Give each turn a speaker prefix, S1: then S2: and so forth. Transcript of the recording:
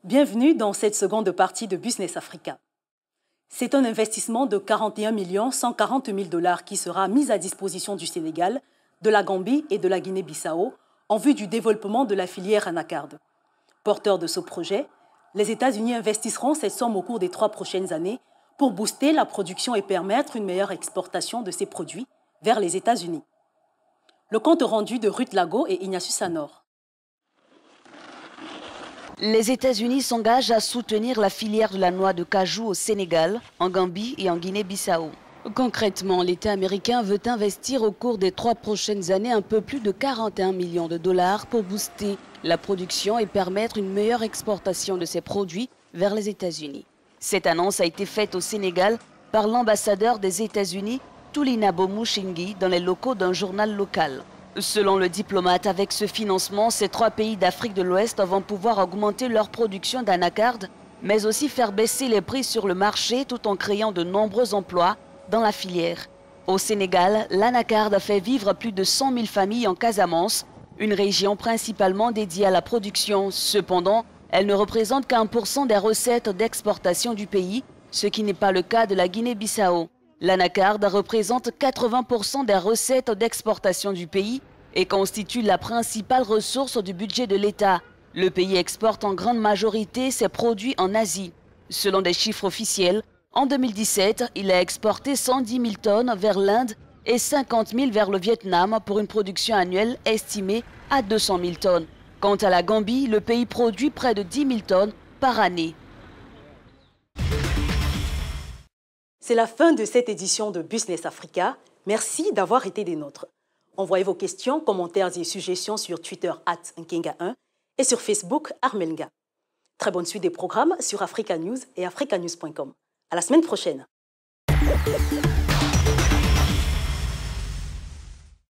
S1: Bienvenue dans cette seconde partie de Business Africa. C'est un investissement de 41 140 000 $ qui sera mis à disposition du Sénégal, de la Gambie et de la Guinée-Bissau en vue du développement de la filière anacarde. Porteurs de ce projet, les États-Unis investiront cette somme au cours des 3 prochaines années pour booster la production et permettre une meilleure exportation de ces produits vers les États-Unis. Le compte rendu de Ruth Lago et Ignatius Sanor.
S2: Les États-Unis s'engagent à soutenir la filière de la noix de cajou au Sénégal, en Gambie et en Guinée-Bissau. Concrètement, l'État américain veut investir au cours des 3 prochaines années un peu plus de 41 millions de $ pour booster la production et permettre une meilleure exportation de ces produits vers les États-Unis. Cette annonce a été faite au Sénégal par l'ambassadeur des États-Unis, Tulina Bomushingi, dans les locaux d'un journal local. Selon le diplomate, avec ce financement, ces 3 pays d'Afrique de l'Ouest vont pouvoir augmenter leur production d'anacarde, mais aussi faire baisser les prix sur le marché tout en créant de nombreux emplois dans la filière. Au Sénégal, l'anacarde a fait vivre plus de 100 000 familles en Casamance, une région principalement dédiée à la production. Cependant, elle ne représente qu'1% des recettes d'exportation du pays, ce qui n'est pas le cas de la Guinée-Bissau. L'anacarde représente 80% des recettes d'exportation du pays et constitue la principale ressource du budget de l'État. Le pays exporte en grande majorité ses produits en Asie. Selon des chiffres officiels, en 2017, il a exporté 110 000 tonnes vers l'Inde et 50 000 vers le Vietnam pour une production annuelle estimée à 200 000 tonnes. Quant à la Gambie, le pays produit près de 10 000 tonnes par année.
S1: C'est la fin de cette édition de Business Africa. Merci d'avoir été des nôtres. Envoyez vos questions, commentaires et suggestions sur Twitter @nkenga1 et sur Facebook Armelga. Très bonne suite des programmes sur Africa News et africanews.com. À la semaine prochaine.